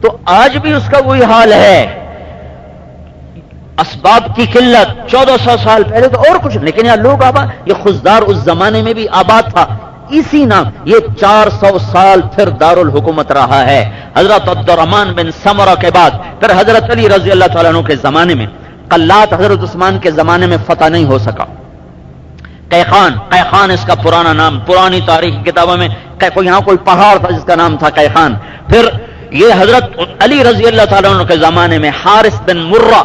تو آج بھی اس کا وہی حال ہے، اسباب کی قلت. 1400 سال پہلے تو اور کچھ، لیکن یہاں لوگ یہ خزدار اس زمانے میں بھی آباد تھا، اسی نام. یہ 400 سال پھر دارالحکومت رہا ہے. حضرت عبد الرحمن بن سمرہ کے بعد پھر حضرت علی رضی اللہ تعالیٰ عنہ کے زمانے میں، قلات حضرت عثمان کے زمانے میں فتح نہیں ہو سکا. قیخان اس کا پرانا نام، پرانی تاریخ کتابوں میں یہاں کوئی پہاڑ تھا جس کا نام تھا قیخان. پھر یہ حضرت علی رضی اللہ تعالیٰ عنہ کے زمانے میں حارث بن مرہ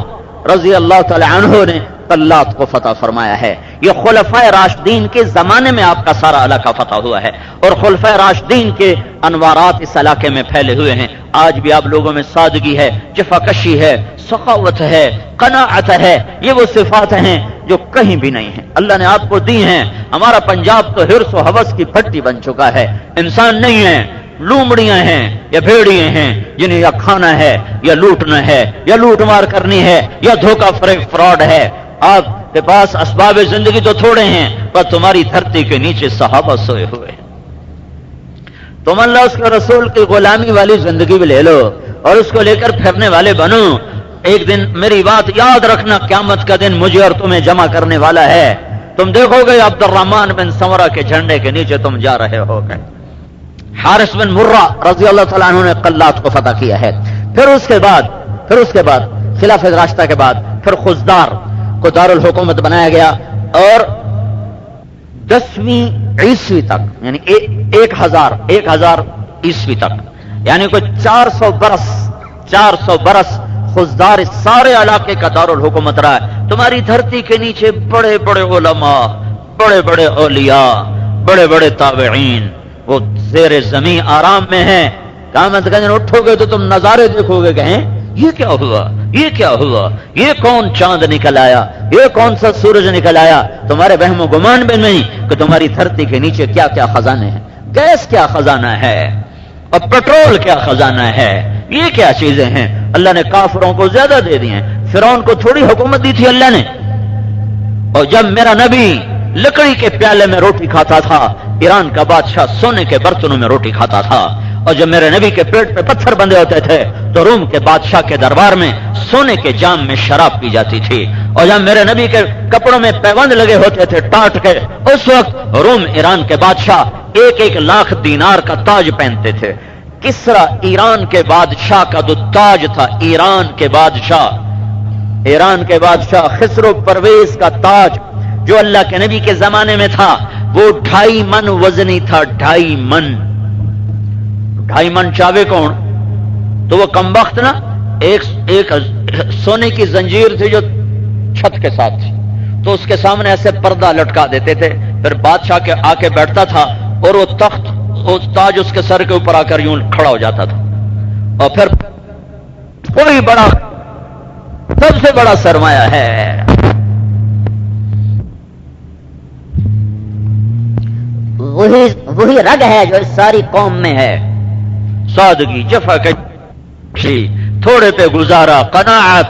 رضی اللہ تعالیٰ عنہ نے قلات کو فتح فرمایا ہے. یہ خلفائے راشدین کے زمانے میں آپ کا سارا علاقہ فتح ہوا ہے اور خلفائے راشدین کے انوارات اس علاقے میں پھیلے ہوئے ہیں. آج بھی آپ لوگوں میں سادگی ہے، جفاکشی ہے، سخاوت ہے، قناعت ہے. یہ وہ صفات ہیں جو کہیں بھی نہیں ہیں، اللہ نے آپ کو دی ہیں. ہمارا پنجاب تو حرص و ہوس کی بھٹی بن چکا ہے. انسان نہیں ہے، لومڑیاں ہیں یا بھیڑیے ہیں جنہیں یا کھانا ہے یا لوٹنا ہے یا لوٹ مار کرنی ہے یا دھوکہ فریب فراڈ ہے. آپ کے پاس اسباب زندگی تو تھوڑے ہیں پر تمہاری دھرتی کے نیچے صحابہ سوئے ہوئے ہیں. تم اللہ اس کے رسول کی غلامی والی زندگی بھی لے لو اور اس کو لے کر پھرنے والے بنو. ایک دن میری بات یاد رکھنا، قیامت کا دن مجھے اور تمہیں جمع کرنے والا ہے. تم دیکھو گے عبد الرحمن بن سمرہ کے جھنڈے کے نیچے تم جا رہے ہو گے. حارث بن مرہ رضی اللہ تعالیٰ عنہ نے قلات کو فتح کیا ہے. پھر اس کے بعد خلافت راشدہ کے بعد پھر خزدار کو دارالحکومت بنایا گیا اور 10ویں عیسوی تک، یعنی 1000 عیسوی تک، یعنی کوئی 400 برس خزدار اس سارے علاقے کا دارالحکومت رہا ہے. تمہاری دھرتی کے نیچے بڑے بڑے علماء، بڑے بڑے اولیاء، بڑے بڑے تابعین وہ زیر زمین آرام میں ہیں. قیامت کا دن اٹھو گے تو تم نظارے دیکھو گے کہ یہ کیا ہوا، یہ کیا ہوا، یہ کون چاند نکل آیا، یہ کون سا سورج نکل آیا. تمہارے وہم و گمان بھی نہیں کہ تمہاری دھرتی کے نیچے کیا کیا خزانے ہیں. گیس کیا خزانہ ہے اور پٹرول کیا خزانہ ہے. یہ کیا چیزیں ہیں. اللہ نے کافروں کو زیادہ دے دی ہیں. فرعون کو تھوڑی حکومت دی تھی اللہ نے. اور جب میرا نبی لکڑی کے پیالے میں روٹی کھاتا تھا، ایران کا بادشاہ سونے کے برتنوں میں روٹی کھاتا تھا. اور جب میرے نبی کے پیٹ پہ پتھر بندھے ہوتے تھے تو روم کے بادشاہ کے دربار میں سونے کے جام میں شراب پی جاتی تھی. اور جب میرے نبی کے کپڑوں میں پیوند لگے ہوتے تھے ٹاٹ کے، اس وقت روم ایران کے بادشاہ 1 لاکھ دینار کا تاج پہنتے تھے. کسرا ایران کے بادشاہ کا جو تاج تھا، ایران کے بادشاہ خسرو پرویز کا تاج جو اللہ کے نبی کے زمانے میں تھا، وہ 2.5 من وزنی تھا. 2.5 من چاوے کون؟ تو وہ کمبخت نا، ایک سونے کی زنجیر تھی جو چھت کے ساتھ تھی، تو اس کے سامنے ایسے پردہ لٹکا دیتے تھے. پھر بادشاہ کے آ کے بیٹھتا تھا اور وہ تخت، وہ تاج اس کے سر کے اوپر آ کر یوں کھڑا ہو جاتا تھا. اور پھر کوئی سب سے بڑا سرمایہ ہے وہی رگ ہے جو اس ساری قوم میں ہے. سادگی، جفاکشی، تھوڑے پہ گزارا، قناعت،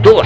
2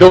2,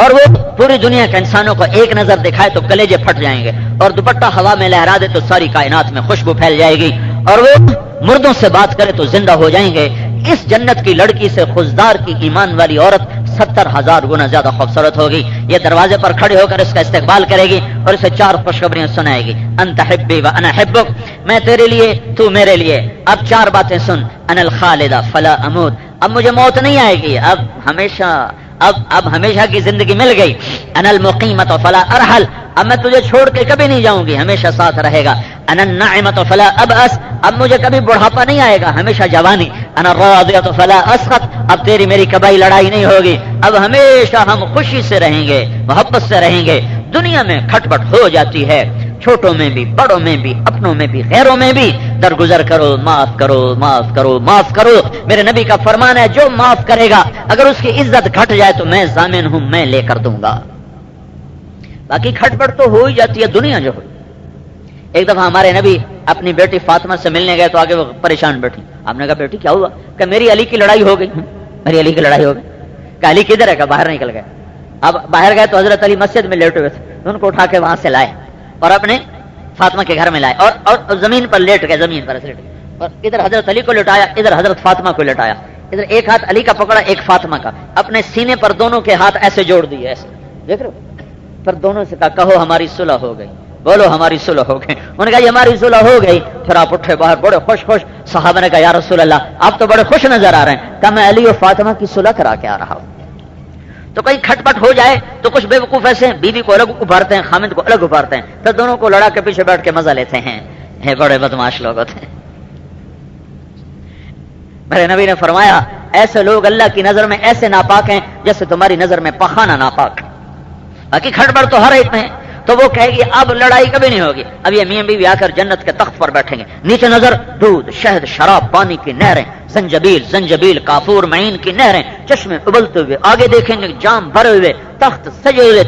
اور وہ پوری دنیا کے انسانوں کو ایک نظر دکھائے تو کلیجے پھٹ جائیں گے، اور دوپٹہ ہوا میں لہرا دے تو ساری کائنات میں خوشبو پھیل جائے گی، اور وہ مردوں سے بات کرے تو زندہ ہو جائیں گے۔ اس جنت کی لڑکی سے خزدار کی ایمان والی عورت 70,000 گنا زیادہ خوبصورت ہوگی۔ یہ دروازے پر کھڑے ہو کر اس کا استقبال کرے گی اور اسے 4 خوشخبریاں سنائے گی۔ انت حبی و انا حبک، میں تیرے لیے تو میرے لیے۔ اب 4 باتیں سن۔ انا الخالدہ فلا اموت، اب مجھے موت نہیں آئے گی، اب ہمیشہ کی زندگی مل گئی۔ انا المقیمۃ فلا ارحل، اب میں تجھے چھوڑ کے کبھی نہیں جاؤں گی، ہمیشہ ساتھ رہے گا۔ انا الناعمۃ فلا ابأس، اب مجھے کبھی بڑھاپا نہیں آئے گا، ہمیشہ جوانی۔ انا الراضیۃ فلا اسخط، اب تیری میری کبھی لڑائی نہیں ہوگی، اب ہمیشہ ہم خوشی سے رہیں گے، محبت سے رہیں گے۔ دنیا میں کھٹپٹ ہو جاتی ہے، چھوٹوں میں بھی، بڑوں میں بھی، اپنوں میں بھی، غیروں میں بھی۔ درگزر کرو، معاف کرو، معاف کرو، معاف کرو۔ میرے نبی کا فرمان ہے، جو معاف کرے گا اگر اس کی عزت گھٹ جائے تو میں ضامن ہوں، میں لے کر دوں گا۔ باقی کھٹپٹ تو ہو ہی جاتی ہے دنیا جو ہوئی۔ ایک دفعہ ہمارے نبی اپنی بیٹی فاطمہ سے ملنے گئے تو آگے وہ پریشان بیٹھی۔ آپ نے کہا بیٹی کیا ہوا؟ کہ میری علی کی لڑائی ہو گئی۔ میری علی کی لڑائی ہو گئی؟ کہ علی کدھر ہے؟ کہ باہر نکل گئے۔ اب باہر گئے تو حضرت علی مسجد میں لیٹے ہوئے تھے، ان کو اٹھا کے وہاں سے لائے اور اپنے فاطمہ کے گھر میں لائے، اور زمین پر لیٹ گئے، زمین پر لیٹ گئے، اور ادھر حضرت علی کو لٹایا، ادھر حضرت فاطمہ کو لٹایا، ادھر ایک ہاتھ علی کا پکڑا، ایک فاطمہ کا، اپنے سینے پر دونوں کے ہاتھ ایسے جوڑ دیے، ایسے دیکھ رہے ہو؟ پھر دونوں سے کہا کہو ہماری صلح ہو گئی، بولو ہماری صلح ہو گئی۔ انہوں نے کہا یہ ہماری صلح ہو گئی۔ پھر آپ اٹھے باہر بڑے خوش خوش۔ صحابہ نے کہا یا رسول اللہ آپ تو بڑے خوش نظر آ رہے ہیں۔ کہا میں علی اور فاطمہ کی صلح کرا کے آ رہا ہوں۔ تو کہیں کھٹپٹ ہو جائے تو کچھ بے وقوف ایسے ہیں، بیوی کو الگ ابھارتے ہیں، خامند کو الگ ابھارتے ہیں، پھر دونوں کو لڑا کے پیچھے بیٹھ کے مزہ لیتے ہیں۔ بڑے بدماش لوگ ہوتے ہیں۔ میرے نبی نے فرمایا ایسے لوگ اللہ کی نظر میں ایسے ناپاک ہیں جیسے تمہاری نظر میں پخانہ ناپاک۔ باقی کھٹپٹ تو ہر ایک میں ہے۔ تو وہ کہے گی اب لڑائی کبھی نہیں ہوگی۔ اب یہ میاں بیوی آ کر جنت کے تخت پر بیٹھیں گے، نیچے نظر دودھ، شہد، شراب، پانی کی نہریں، زنجبیل، کافور، معین کی نہریں، چشمے ابلتے ہوئے، آگے دیکھیں گے جام بھرے ہوئے، تخت سجے ہوئے،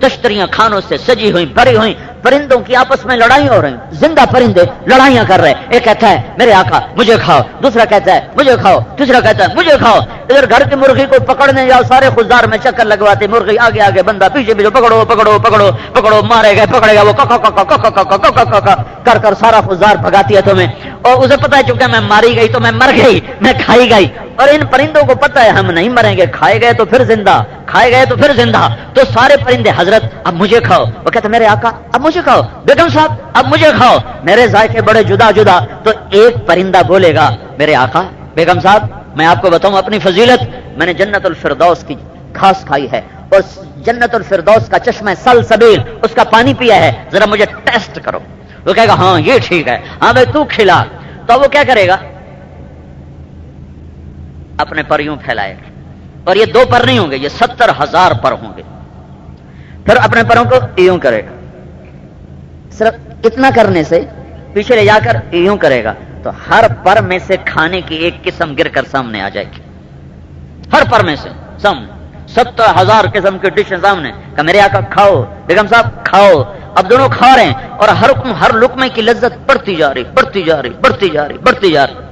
تشتریاں کھانوں سے سجی ہوئی، بھری ہوئی، پرندوں کی آپس میں لڑائیاں ہو رہی ہیں، زندہ پرندے لڑائیاں کر رہے ہیں۔ ایک کہتا ہے میرے آقا مجھے کھاؤ، دوسرا کہتا ہے مجھے کھاؤ، تیسرا کہتا ہے مجھے کھاؤ۔ ادھر گھر کی مرغی کو پکڑنے جاؤ، سارے خزدار میں چکر لگواتے، مرغی آگے آگے، بندہ پیچھے پیچھے، پکڑو پکڑو پکڑو پکڑو، مارے گئے پکڑے گا، وہ کر کر سارا خزدار بھگاتی ہے تمہیں، اور اسے پتا ہے چونکہ میں ماری گئی تو میں مر گئی، میں کھائی گئی، اور ان پرندوں کو پتا ہے ہم نہیں مریں گے، کھائے گئے تو پھر زندہ، کھائے گئے تو پھر زندہ۔ تو سارے پرندے حضرت اب مجھے کھاؤ، وہ کہتے میرے آقا اب مجھے کھاؤ، بیگم صاحب اب مجھے کھاؤ، میرے ذائقے بڑے جدا جدا۔ تو ایک پرندہ بولے گا میرے آقا بیگم صاحب میں آپ کو بتاؤں اپنی فضیلت، میں نے جنت الفردوس کی گھاس کھائی ہے اور جنت الفردوس کا چشمہ سلسبیل اس کا پانی پیا ہے، ذرا مجھے ٹیسٹ کرو۔ وہ کہے گا ہاں یہ ٹھیک ہے، ہاں بھائی تو کھلا۔ تو وہ کیا کرے گا؟ اپنے پر یوں پھیلائے گا، اور یہ 2 پر نہیں ہوں گے، یہ 70,000 پر ہوں گے۔ پھر اپنے پروں کو یوں کرے گا، صرف اتنا کرنے سے پیچھے لے جا کر یوں کرے گا تو ہر پر میں سے کھانے کی ایک قسم گر کر سامنے آ جائے گی، ہر پر میں سے سامنے 70,000 قسم کی ڈش سامنے۔ کہ میرے آقا کھاؤ، بیگم صاحب کھاؤ۔ اب دونوں کھا رہے ہیں اور ہر لقمے کی لذت بڑھتی جا رہی، بڑھتی جا رہی، بڑھتی جا رہی، بڑھتی جا رہی۔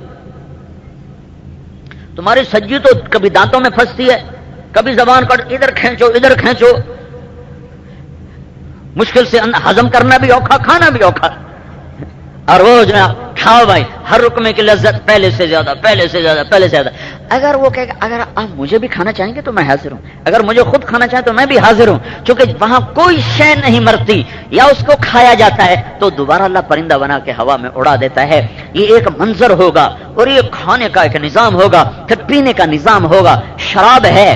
تمہاری سجی تو کبھی دانتوں میں پھنستی ہے، کبھی زبان پر ادھر کھینچو ادھر کھینچو، مشکل سے ہضم کرنا بھی اوکھا، کھانا بھی اوکھا۔ اور وہ جو کھاؤ بھائی، ہر رکمے کی لذت پہلے سے زیادہ، پہلے سے زیادہ، پہلے سے زیادہ۔ اگر وہ کہے گا اگر آپ مجھے بھی کھانا چاہیں گے تو میں حاضر ہوں، اگر مجھے خود کھانا چاہیں تو میں بھی حاضر ہوں، کیونکہ وہاں کوئی شے نہیں مرتی، یا اس کو کھایا جاتا ہے تو دوبارہ اللہ پرندہ بنا کے ہوا میں اڑا دیتا ہے۔ یہ ایک منظر ہوگا اور یہ کھانے کا ایک نظام ہوگا، پھر پینے کا نظام ہوگا۔ شراب ہے،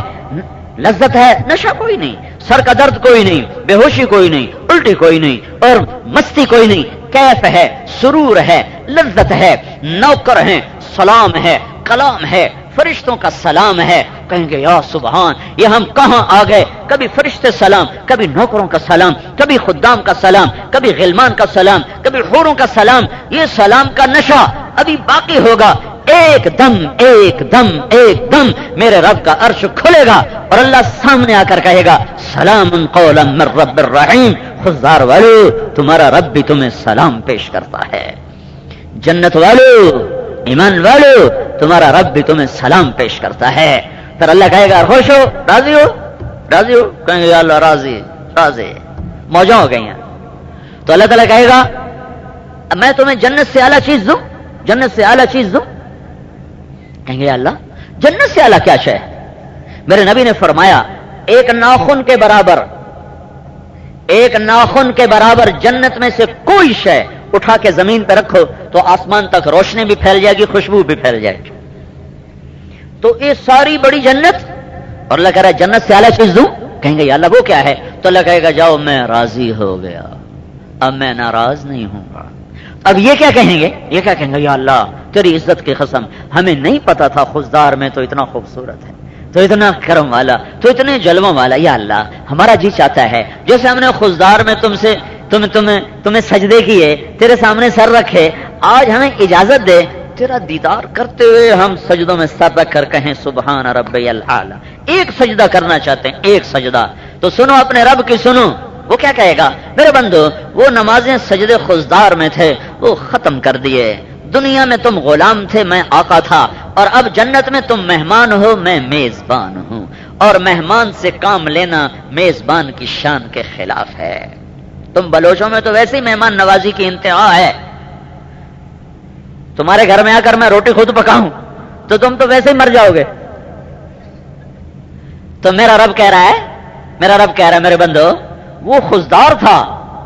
لذت ہے، نشہ کوئی نہیں، سر کا درد کوئی نہیں، بے ہوشی کوئی نہیں، الٹی کوئی نہیں، اور مستی کوئی نہیں، کیف ہے، سرور ہے، لذت ہے، نوکر ہیں، سلام ہے، کلام ہے، فرشتوں کا سلام ہے۔ کہیں گے یا سبحان، یہ ہم کہاں آ گئے؟ کبھی فرشتے سلام، کبھی نوکروں کا سلام، کبھی خدام کا سلام، کبھی غلمان کا سلام، کبھی حوروں کا سلام۔ یہ سلام کا نشہ ابھی باقی ہوگا۔ ایک دم ایک دم ایک دم میرے رب کا عرش کھلے گا اور اللہ سامنے آ کر کہے گا سلام قولا من رب الرحیم، خزدار والو تمہارا رب بھی تمہیں سلام پیش کرتا ہے، جنت والو ایمان والو تمہارا رب بھی تمہیں سلام پیش کرتا ہے۔ پھر اللہ کہے گا خوش ہو، راضی ہو؟ راضی ہو؟ کہیں گے یا اللہ راضی راضی، موجوں ہو گئی ہیں. تو اللہ تعالیٰ کہے گا میں تمہیں جنت سے اعلیٰ چیز دوں، جنت سے اعلیٰ چیز دوں. کہیں گے یا اللہ جنت سے اعلیٰ کیا شے؟ میرے نبی نے فرمایا ایک ناخن کے برابر، ایک ناخن کے برابر جنت میں سے کوئی شے اٹھا کے زمین پہ رکھو تو آسمان تک روشنی بھی پھیل جائے گی، خوشبو بھی پھیل جائے گی. تو یہ ساری بڑی جنت، اور اللہ کہہ رہا ہے جنت سے اعلیٰ چیز دوں. کہیں گے یا اللہ وہ کیا ہے؟ تو اللہ کہے گا جاؤ میں راضی ہو گیا، اب میں ناراض نہیں ہوں گا. اب یہ کیا کہیں گے؟ یہ کیا کہیں گے؟ یا اللہ تیری عزت کی قسم ہمیں نہیں پتا تھا خضدار میں تو اتنا خوبصورت ہے، تو اتنا کرم والا، تو اتنے جلووں والا. یا اللہ ہمارا جی چاہتا ہے جیسے ہم نے خضدار میں تمہیں سجدے کیے، تیرے سامنے سر رکھے، آج ہمیں اجازت دے تیرا دیدار کرتے ہوئے ہم سجدوں میں سر رکھ کر کہیں سبحان ربی الاعلی. ایک سجدہ کرنا چاہتے ہیں، ایک سجدہ. تو سنو اپنے رب کی سنو، وہ کیا کہے گا؟ میرے بندو وہ نمازیں سجدے خضدار میں تھے وہ ختم کر دیے. دنیا میں تم غلام تھے، میں آقا تھا، اور اب جنت میں تم مہمان ہو، میں میزبان ہوں. اور مہمان سے کام لینا میزبان کی شان کے خلاف ہے. تم بلوچوں میں تو ویسے ہی مہمان نوازی کی انتہا ہے. تمہارے گھر میں آ کر میں روٹی خود پکاؤں تو تم تو ویسے ہی مر جاؤ گے. تو میرا رب کہہ رہا ہے میرے بندو وہ خضدار تھا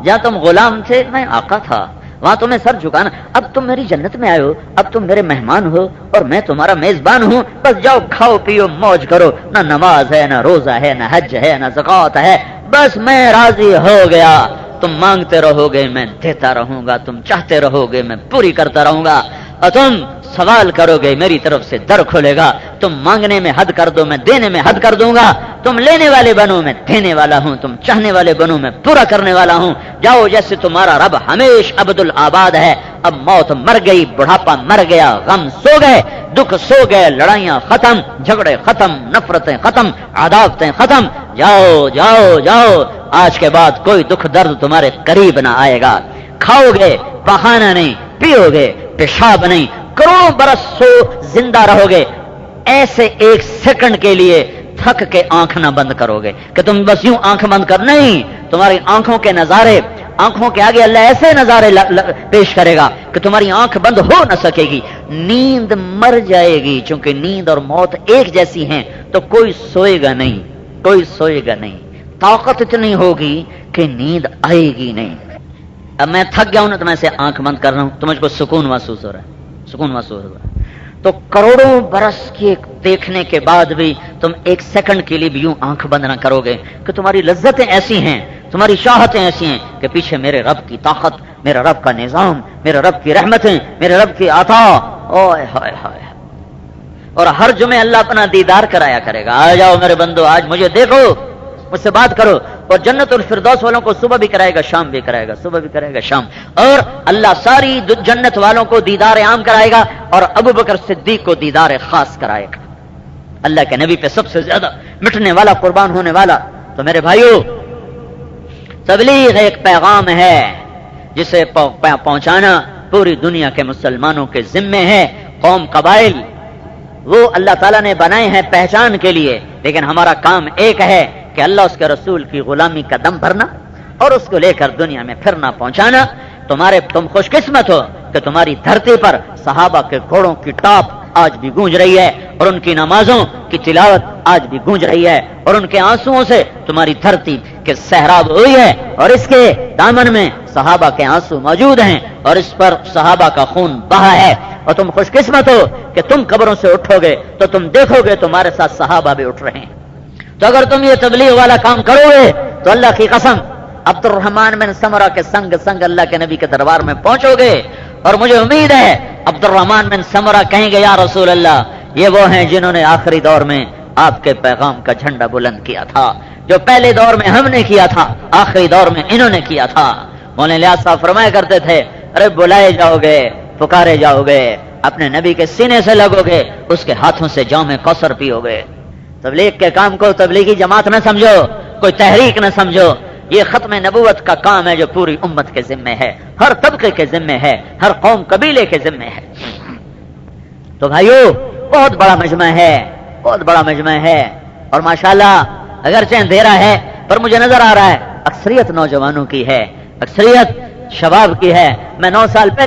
جہاں تم غلام تھے، میں آقا تھا، وہاں تمہیں سر جھکانا. اب تم میری جنت میں آئے ہو، اب تم میرے مہمان ہو اور میں تمہارا میزبان ہوں. بس جاؤ کھاؤ پیو موج کرو. نہ نماز ہے، نہ روزہ ہے، نہ حج ہے، نہ زکوٰۃ ہے. بس میں راضی ہو گیا. تم مانگتے رہو گے میں دیتا رہوں گا، تم چاہتے رہو گے میں پوری کرتا رہوں گا، اور تم سوال کرو گے میری طرف سے در کھلے گا. تم مانگنے میں حد کر دو میں دینے میں حد کر دوں گا. تم لینے والے بنو میں دینے والا ہوں، تم چاہنے والے بنو میں پورا کرنے والا ہوں. جاؤ جیسے تمہارا رب ہمیش عبد الآباد ہے. اب موت مر گئی، بڑھاپا مر گیا، غم سو گئے، دکھ سو گئے، لڑائیاں ختم، جھگڑے ختم، نفرتیں ختم، عداوتیں ختم. جاؤ جاؤ جاؤ، آج کے بعد کوئی دکھ درد تمہارے قریب نہ آئے گا. کھاؤ گے پخانا نہیں، پیو گے پیشاب نہیں، کروڑوں برس سو زندہ رہو گے. ایسے ایک سیکنڈ کے لیے تھک کے آنکھ نہ بند کرو گے کہ تم بس یوں آنکھ بند کر، نہیں. تمہاری آنکھوں کے نظارے، آنکھوں کے آگے اللہ ایسے نظارے پیش کرے گا کہ تمہاری آنکھ بند ہو نہ سکے گی. نیند مر جائے گی، چونکہ نیند اور موت ایک جیسی ہیں تو کوئی سوئے گا نہیں، کوئی سوئے گا نہیں. طاقت اتنی ہوگی کہ نیند آئے گی نہیں. اب میں تھک گیا ہوں نا تو میں سے آنکھ بند کر رہا ہوں تو مجھ کو سکون محسوس ہو رہا ہے، سکون محسوس ہو رہا ہے. تو کروڑوں برس کے دیکھنے کے بعد بھی تم ایک سیکنڈ کے لیے بھی یوں آنکھ بند نہ کرو گے کہ تمہاری لذتیں ایسی ہیں، تمہاری چاہتیں ایسی ہیں کہ پیچھے میرے رب کی طاقت، میرا رب کا نظام، میرے رب کی رحمتیں، میرے رب کی عطا. اوئے ہائے ہائے. اور ہر جمعے اللہ اپنا دیدار کرایا کرے گا. آ جاؤ میرے بندو، آج مجھے دیکھو، مجھ سے بات کرو. اور جنت الفردوس والوں کو صبح بھی کرائے گا، شام بھی کرائے گا، صبح بھی کرائے گا، شام. اور اللہ ساری جنت والوں کو دیدار عام کرائے گا اور ابو بکر صدیق کو دیدار خاص کرائے گا. اللہ کے نبی پہ سب سے زیادہ مٹنے والا، قربان ہونے والا. تو میرے بھائیو، تبلیغ ایک پیغام ہے جسے پہنچانا پوری دنیا کے مسلمانوں کے ذمے ہے. قوم قبائل وہ اللہ تعالیٰ نے بنائے ہیں پہچان کے لیے، لیکن ہمارا کام ایک ہے کہ اللہ اس کے رسول کی غلامی کا دم بھرنا اور اس کو لے کر دنیا میں پھرنا پہنچانا. تم خوش قسمت ہو کہ تمہاری دھرتی پر صحابہ کے گھوڑوں کی ٹاپ آج بھی گونج رہی ہے، اور ان کی نمازوں کی تلاوت آج بھی گونج رہی ہے، اور ان کے آنسوؤں سے تمہاری دھرتی کے سہراب ہوئی ہے، اور اس کے دامن میں صحابہ کے آنسو موجود ہیں، اور اس پر صحابہ کا خون بہا ہے. اور تم خوش قسمت ہو کہ تم قبروں سے اٹھو گے تو تم دیکھو گے تمہارے ساتھ صحابہ بھی اٹھ رہے ہیں. تو اگر تم یہ تبلیغ والا کام کرو گے تو اللہ کی قسم عبد الرحمن بن سمرہ کے سنگ سنگ اللہ کے نبی کے دربار میں پہنچو گے. اور مجھے امید ہے عبد الرحمن بن سمرہ کہیں گے یا رسول اللہ یہ وہ ہیں جنہوں نے آخری دور میں آپ کے پیغام کا جھنڈا بلند کیا تھا، جو پہلے دور میں ہم نے کیا تھا، آخری دور میں انہوں نے کیا تھا. مولانا الیاس صاحب فرمایا کرتے تھے ارے بلائے جاؤ گے، پکارے جاؤ گے، اپنے نبی کے سینے سے لگو گے، اس کے ہاتھوں سے جام کوثر پیو گے. تبلیغ کے کام کو تبلیغی جماعت نہ سمجھو، کوئی تحریک نہ سمجھو. یہ ختم نبوت کا کام ہے جو پوری امت کے ذمے ہے، ہر طبقے کے ذمے ہے، ہر قوم قبیلے کے ذمے ہے. تو بھائیو بہت بڑا مجمع ہے، بہت بڑا مجمع ہے. اور ماشاءاللہ اگرچہ اندھیرا ہے پر مجھے نظر آ رہا ہے اکثریت نوجوانوں کی ہے، اکثریت شباب کی ہے۔ میں 9 سال پہلے